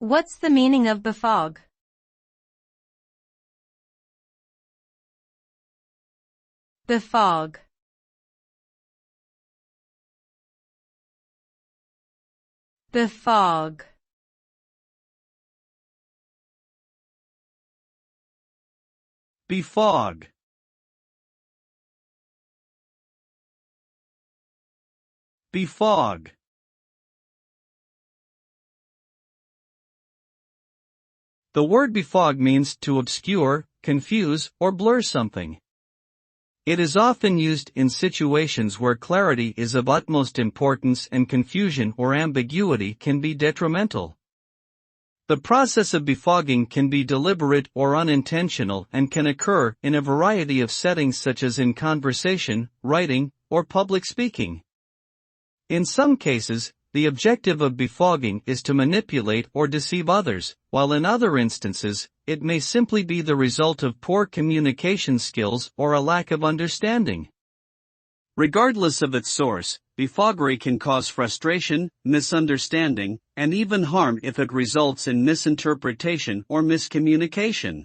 What's the meaning of befog? Befog. Befog. Befog. Befog. The word befog means to obscure, confuse, or blur something. It is often used in situations where clarity is of utmost importance and confusion or ambiguity can be detrimental. The process of befogging can be deliberate or unintentional and can occur in a variety of settings such as in conversation, writing, or public speaking. In some cases, the objective of befogging is to manipulate or deceive others, while in other instances, it may simply be the result of poor communication skills or a lack of understanding. Regardless of its source, befoggery can cause frustration, misunderstanding, and even harm if it results in misinterpretation or miscommunication.